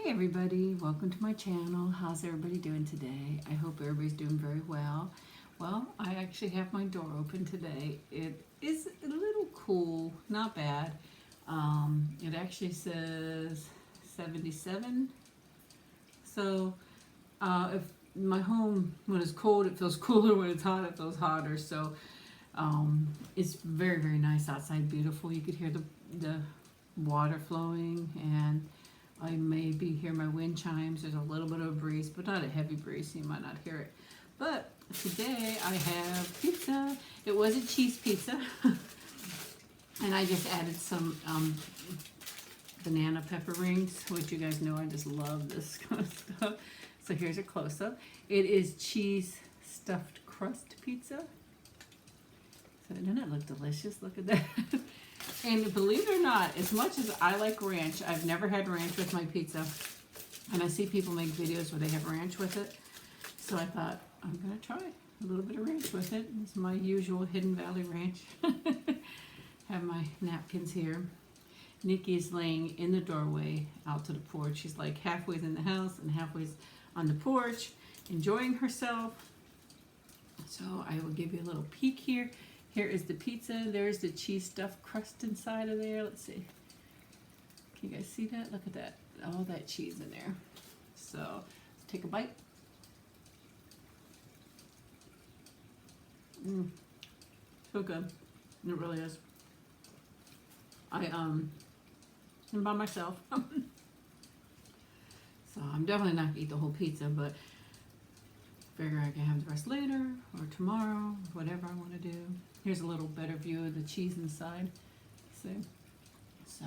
Hey everybody, welcome to my channel. How's everybody doing today? I hope everybody's doing very well. Well, I actually have my door open today. It is a little cool, not bad. It actually says 77. So if my home, when it's cold, it feels cooler. When it's hot, it feels hotter. So it's very, very nice outside, beautiful. You could hear the water flowing, and I maybe hear my wind chimes. There's a little bit of a breeze, but not a heavy breeze, so you might not hear it. But today I have pizza. It was a cheese pizza, and I just added some banana pepper rings, which you guys know I just love this kind of stuff. So here's a close-up. It is cheese stuffed crust pizza. So doesn't it look delicious? Look at that. And believe it or not, as much as I like ranch, I've never had ranch with my pizza. And I see people make videos where they have ranch with it. So I thought, I'm going to try a little bit of ranch with it. It's my usual Hidden Valley ranch. Have my napkins here. Nikki's laying in the doorway out to the porch. She's like halfway in the house and halfway on the porch, enjoying herself. So I will give you a little peek here. Here is the pizza. There's the cheese stuffed crust inside of there. Let's see. Can you guys see that? Look at that. All that cheese in there. So let's take a bite. So good. It really is. I'm by myself. So I'm definitely not gonna eat the whole pizza, but figure I can have the rest later or tomorrow, whatever I want to do. Here's a little better view of the cheese inside. See? So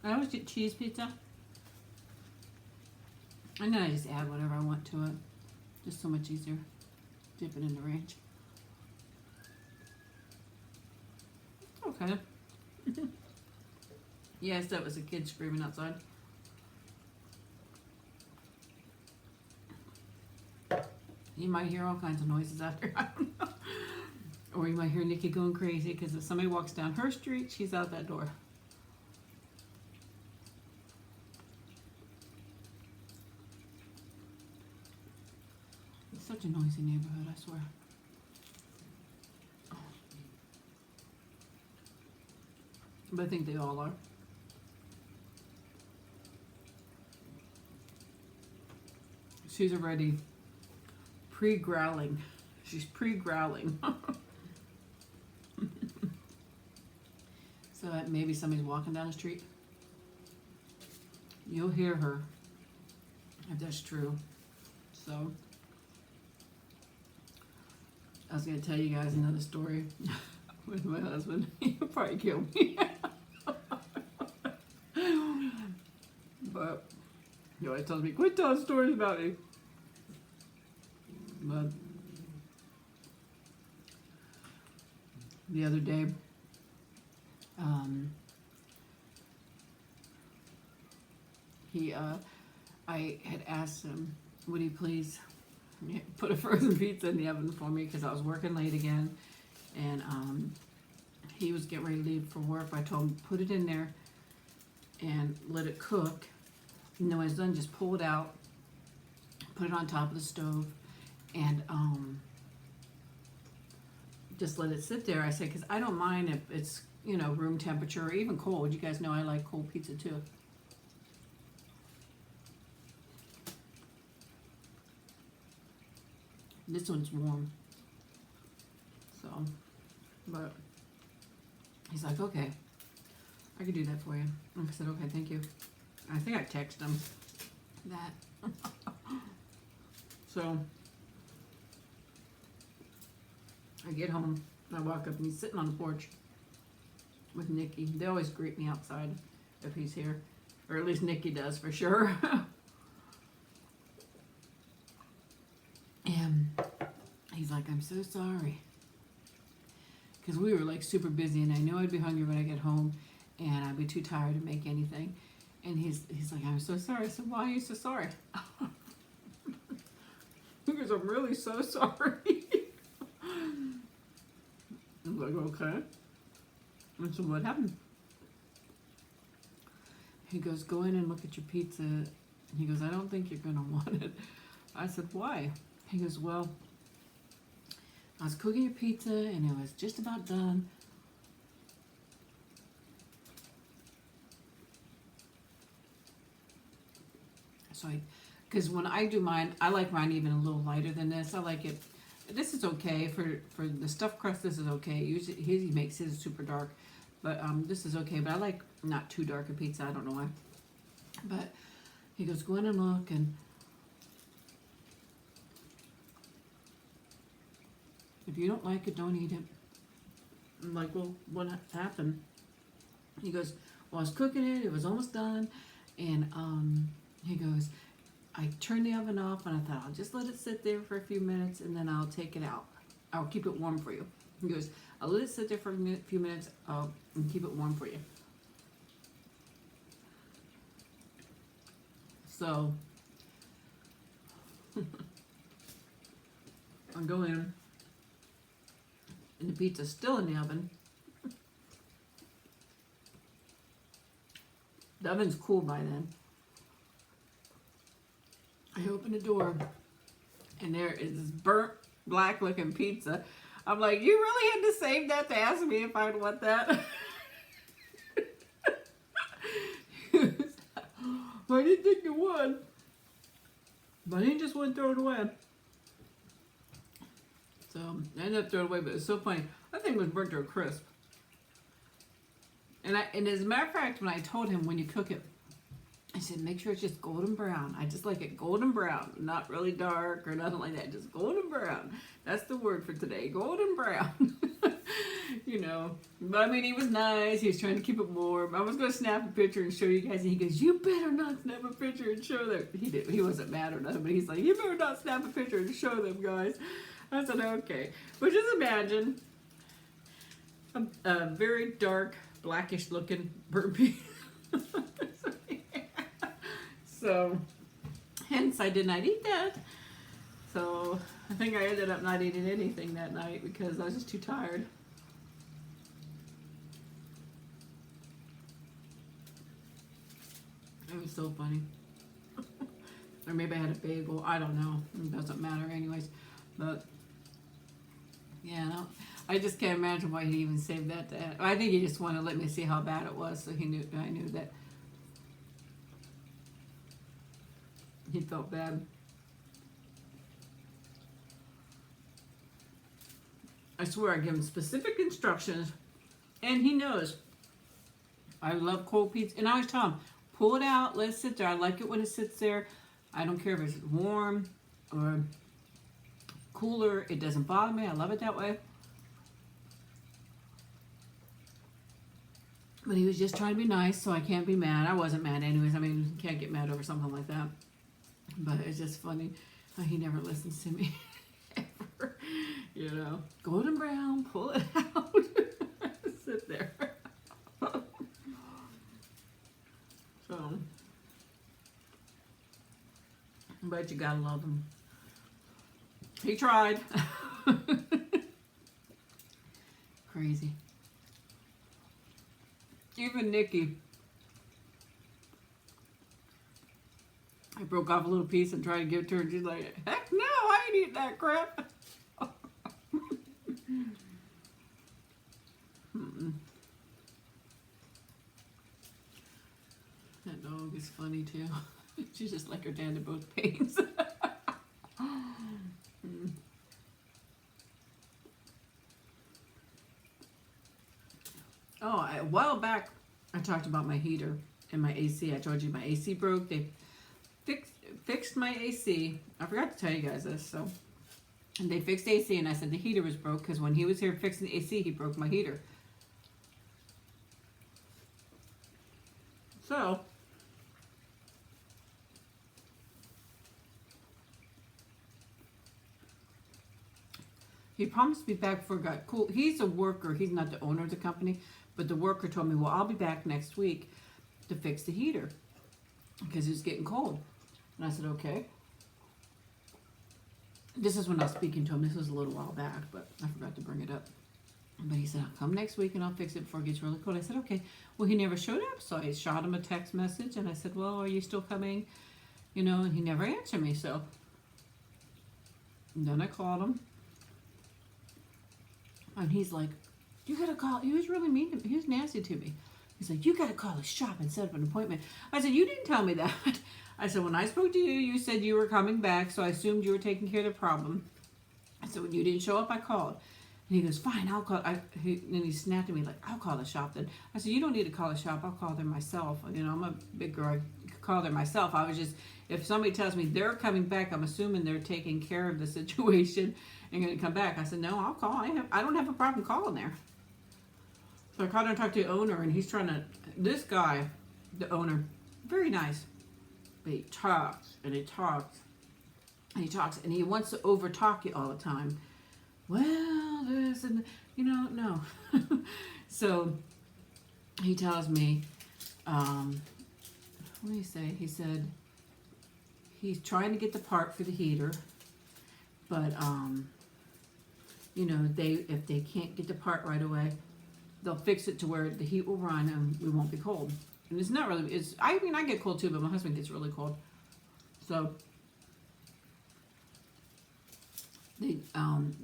I always get cheese pizza, and then I just add whatever I want to it. Just so much easier. Dip it in the ranch. Okay. Yes, that was a kid screaming outside. You might hear all kinds of noises out there. I don't know. Or you might hear Nikki going crazy because if somebody walks down her street, she's out that door. It's such a noisy neighborhood, I swear. But I think they all are. She's already pre-growling. She's pre-growling. So that maybe somebody's walking down the street. You'll hear her, if that's true. So I was going to tell you guys another story with my husband. He'll probably kill me. But he always tells me, quit telling stories about me. But the other day, I had asked him, would he please put a frozen pizza in the oven for me because I was working late again, and he was getting ready to leave for work. I told him, put it in there and let it cook. And then when it's done, just pull it out, put it on top of the stove, and just let it sit there. I said, because I don't mind if it's, you know, room temperature or even cold. You guys know I like cold pizza too. This one's warm. So, but he's like, okay, I can do that for you. And I said, okay, thank you. I think I texted him that. So I get home, I walk up and he's sitting on the porch with Nikki. They always greet me outside if he's here, or at least Nikki does for sure. And he's like, I'm so sorry. Because we were like super busy and I knew I'd be hungry when I get home and I'd be too tired to make anything. And he's like, I'm so sorry. I said, why are you so sorry? Because I'm really so sorry. I was like, okay. And so what happened? He goes, go in and look at your pizza. He goes, I don't think you're going to want it. I said, why? He goes, well, I was cooking your pizza and it was just about done. So because when I do mine, I like mine even a little lighter than this. I like it. This is okay for the stuffed crust. This is okay. Usually he makes his super dark, but this is okay. But I like not too dark a pizza. I don't know why. But he goes, go in and look, and if you don't like it, don't eat it. I'm like, well, what happened? He goes, well, I was cooking it. It was almost done, and he goes, I turned the oven off, and I thought, I'll just let it sit there for a few minutes, and then I'll take it out. I'll keep it warm for you. He goes, I'll let it sit there for a few minutes and keep it warm for you. So, I go in, and the pizza's still in the oven. The oven's cool by then. I open the door, and there is this burnt, black-looking pizza. I'm like, you really had to save that to ask me if I'd want that? I didn't think you would. But I didn't just want to throw it away. So, I ended up throwing it away, but it's so funny. That thing was burnt to a crisp. And as a matter of fact, when I told him, when you cook it, I said, make sure it's just golden brown. I just like it golden brown, not really dark or nothing like that. Just golden brown. That's the word for today, golden brown. You know, but I mean, he was nice. He was trying to keep it warm. I was going to snap a picture and show you guys. And he goes, you better not snap a picture and show them. He wasn't mad or nothing, but he's like, you better not snap a picture and show them, guys. I said, okay. But just imagine a very dark, blackish looking burnt pizza. So, hence I did not eat that. So, I think I ended up not eating anything that night because I was just too tired. It was so funny. Or maybe I had a bagel. I don't know. It doesn't matter anyways. But, yeah, no. I just can't imagine why he even saved that. I think he just wanted to let me see how bad it was, so I knew that he felt bad. I swear I give him specific instructions, and he knows. I love cold pizza, and I always tell him, pull it out, let it sit there. I like it when it sits there. I don't care if it's warm or cooler. It doesn't bother me. I love it that way. But he was just trying to be nice, so I can't be mad. I wasn't mad anyways. I mean, you can't get mad over something like that. But it's just funny how he never listens to me. Ever. You know, golden brown, pull it out. Sit there. So, but you gotta love him. He tried. Crazy. Even Nikki. I broke off a little piece and tried to give it to her, and she's like, heck no, I ain't eating that crap. That dog is funny too. She's just like her dad in both pains. Oh, a while back, I talked about my heater and my AC. I told you my AC broke. They fixed my AC. I forgot to tell you guys this. So, and they fixed AC, and I said the heater was broke because when he was here fixing the AC, he broke my heater. So, he promised to be back before it got cool. He's a worker. He's not the owner of the company, but the worker told me, well, I'll be back next week to fix the heater because it's getting cold. And I said, okay. This is when I was speaking to him. This was a little while back, but I forgot to bring it up. But he said, I'll come next week and I'll fix it before it gets really cold. I said, okay. Well, he never showed up. So I shot him a text message and I said, well, are you still coming? You know, and he never answered me. So and then I called him. And he's like, you got to call. He was really mean to me. He was nasty to me. He's like, you got to call the shop and set up an appointment. I said, you didn't tell me that. I said, when I spoke to you, you said you were coming back. So I assumed you were taking care of the problem. I said, when you didn't show up, I called. And he goes, fine, I'll call. And he snapped at me like, I'll call the shop then. I said, you don't need to call the shop. I'll call them myself. You know, I'm a big girl. I could call them myself. I was just, if somebody tells me they're coming back, I'm assuming they're taking care of the situation and going to come back. I said, no, I'll call. I don't have a problem calling there. So I called and talked to the owner, and he's trying to, this guy, the owner, very nice. But he talks, and he talks, and he talks, and he wants to over-talk you all the time. Well, this and, you know, no. So he tells me, what did he say? He said he's trying to get the part for the heater, but, you know, if they can't get the part right away, they'll fix it to where the heat will run and we won't be cold. And it's not really, I mean, I get cold too, but my husband gets really cold. So the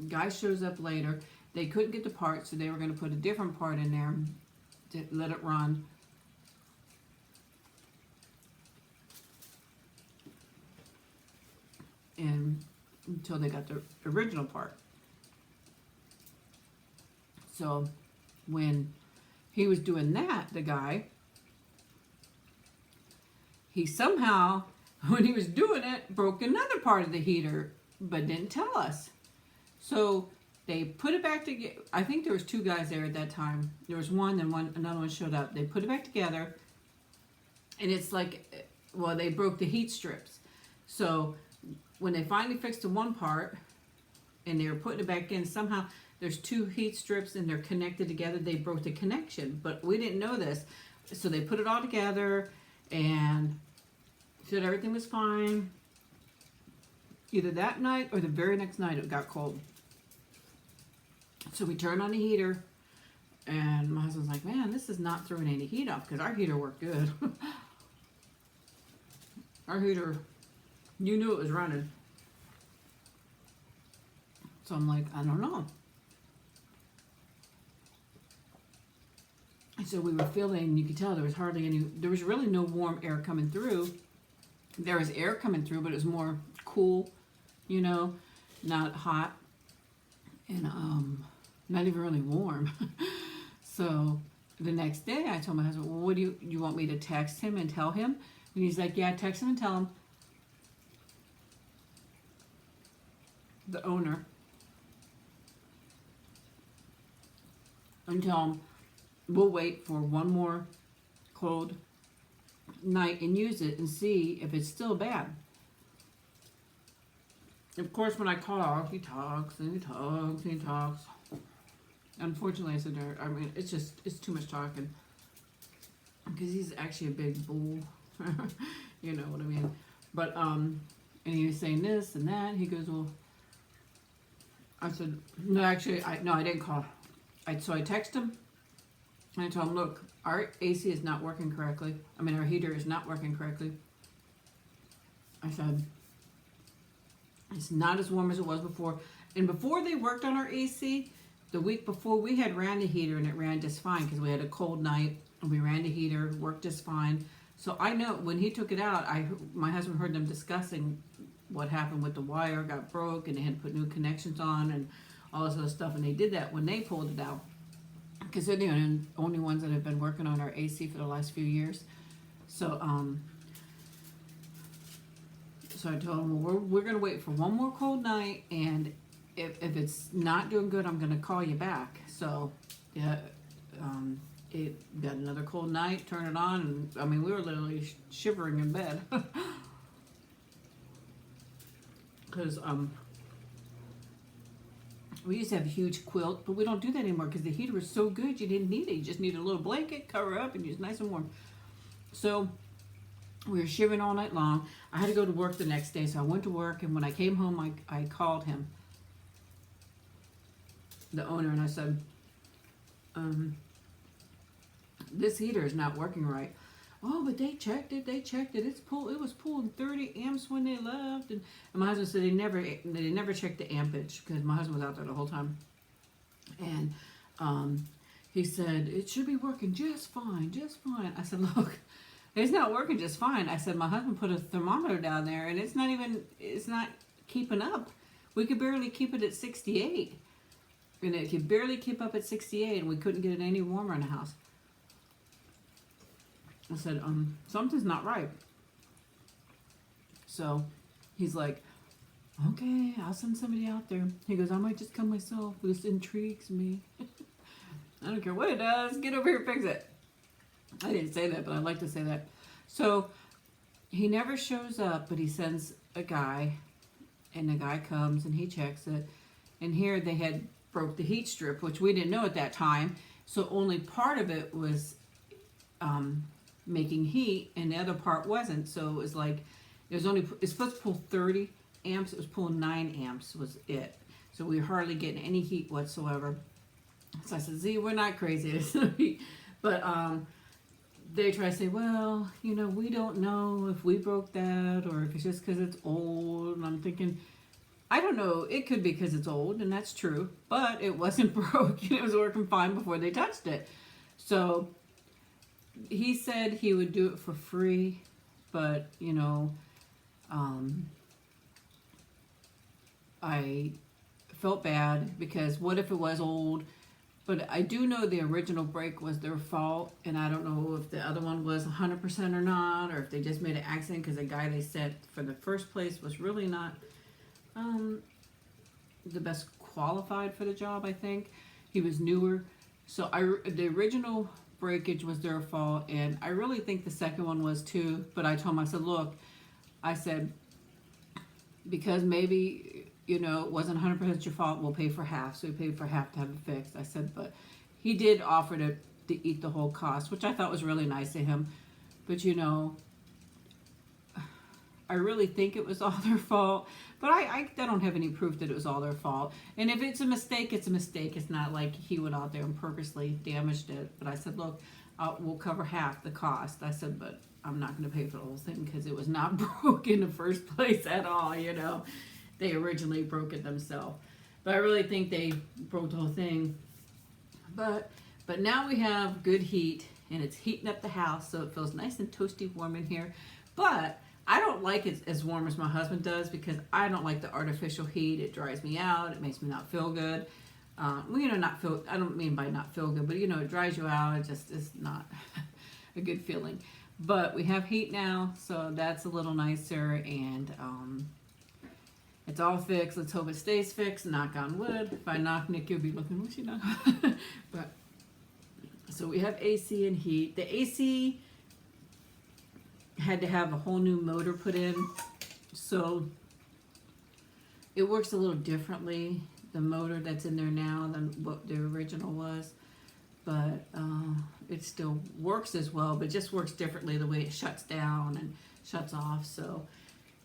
guy shows up later. They couldn't get the part, so they were going to put a different part in there to let it run. And until they got the original part. So when he was doing that, the guy, he somehow, when he was doing it, broke another part of the heater, but didn't tell us. So they put it back together. I think there was two guys there at that time. There was one, then another one showed up. They put it back together, and it's like, well, they broke the heat strips. So when they finally fixed the one part, and they were putting it back in, somehow there's two heat strips and they're connected together. They broke the connection, but we didn't know this. So they put it all together and said everything was fine. Either that night or the very next night it got cold. So we turned on the heater, and my husband's like, man, this is not throwing any heat off, because our heater worked good. Our heater, you knew it was running. So I'm like, I don't know. And so we were feeling, you could tell there was hardly any, there was really no warm air coming through. There was air coming through, but it was more cool, you know, not hot, and not even really warm. So the next day I told my husband, well, what do you want me to text him and tell him? And he's like, yeah, text him and tell him. The owner. And tell him we'll wait for one more cold night and use it and see if it's still bad. Of course, when I call, he talks and he talks and he talks. Unfortunately, I said, I mean, it's too much talking. Because he's actually a big bull. You know what I mean? But, and he was saying this and that. He goes, well, I said, no, actually, I didn't call. So I texted him. And I told him, look, our AC is not working correctly. I mean, our heater is not working correctly. I said, it's not as warm as it was before. And before they worked on our AC, the week before, we had ran the heater and it ran just fine because we had a cold night and we ran the heater, worked just fine. So I know when he took it out, my husband heard them discussing what happened with the wire, got broke, and they had to put new connections on and all this other stuff. And they did that when they pulled it out. Because they're the only ones that have been working on our AC for the last few years. So, so I told them, well, we're going to wait for one more cold night, and if it's not doing good, I'm going to call you back. So, yeah, it got another cold night, turn it on, and I mean, we were literally shivering in bed. Because, we used to have a huge quilt, but we don't do that anymore because the heater was so good you didn't need it. You just needed a little blanket, cover up, and it was nice and warm. So we were shivering all night long. I had to go to work the next day, so I went to work, and when I came home, I called him, the owner, and I said, this heater is not working right. Oh, but they checked it. It was pulling 30 amps when they left. And my husband said they never checked the ampage because my husband was out there the whole time. And he said, it should be working just fine, just fine. I said, look, it's not working just fine. I said, my husband put a thermometer down there and it's not keeping up. We could barely keep it at 68. And it could barely keep up at 68 and we couldn't get it any warmer in the house. I said, something's not right. So he's like, okay, I'll send somebody out there. He goes, I might just come myself. This intrigues me. I don't care what it does. Get over here and fix it. I didn't say that, but I'd like to say that. So he never shows up, but he sends a guy, and the guy comes and he checks it. And here they had broke the heat strip, which we didn't know at that time. So only part of it was making heat, and the other part wasn't. So it was like it's supposed to pull 30 amps. It was pulling 9 amps was it. So we were hardly getting any heat whatsoever. So I said, Z, we're not crazy. But they try to say, well, you know, we don't know if we broke that or if it's just because it's old. And I'm thinking, I don't know. It could be because it's old, and that's true. But it wasn't broken. It was working fine before they touched it. So he said he would do it for free. But, you know, I felt bad because what if it was old? But I do know the original break was their fault, and I don't know if the other one was 100% or not, or if they just made an accident because the guy they sent for the first place was really not the best qualified for the job, I think. He was newer. So the original breakage was their fault, and I really think the second one was too, but I told him, I said, look, I said, because maybe, you know, it wasn't 100% your fault, we'll pay for half. So we paid for half to have it fixed. I said, but he did offer to eat the whole cost, which I thought was really nice of him. But, you know, I really think it was all their fault. But I don't have any proof that it was all their fault. And if it's a mistake, it's a mistake. It's not like he went out there and purposely damaged it. But I said, look, we'll cover half the cost. I said, but I'm not going to pay for the whole thing because it was not broke in the first place at all, you know. They originally broke it themselves. But I really think they broke the whole thing. But now we have good heat, and it's heating up the house, so it feels nice and toasty warm in here. But I don't like it as warm as my husband does because I don't like the artificial heat. It dries me out. It makes me not feel good. Well, you know, I don't mean by not feel good, but, you know, it dries you out. It just is not a good feeling. But we have heat now, so that's a little nicer, and it's all fixed. Let's hope it stays fixed. Knock on wood. If I knock, Nick, you'll be looking, what's she knock? But so we have AC and heat. The AC had to have a whole new motor put in, so it works a little differently, the motor that's in there now, than what the original was. But it still works as well, but it just works differently the way it shuts down and shuts off. So,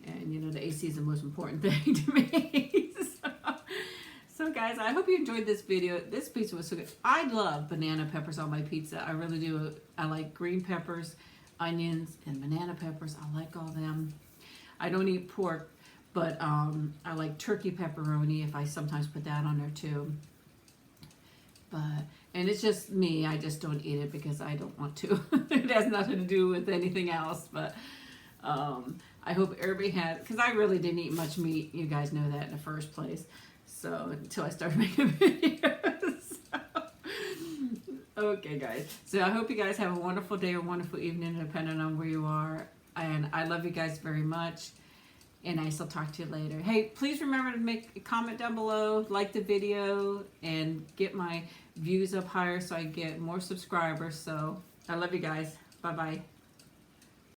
and you know, the AC is the most important thing to me. So guys, I hope you enjoyed this video. This pizza was so good. I love banana peppers on my pizza. I really do. I like green peppers, onions, and banana peppers. I like all them. I don't eat pork, but I like turkey pepperoni if I sometimes put that on there too. And it's just me. I just don't eat it because I don't want to. It has nothing to do with anything else. But I hope everybody had, because I really didn't eat much meat. You guys know that in the first place. So until I started making videos. Okay, guys. So I hope you guys have a wonderful day or wonderful evening, depending on where you are. And I love you guys very much. And I shall talk to you later. Hey, please remember to make a comment down below, like the video, and get my views up higher so I get more subscribers. So I love you guys. Bye-bye.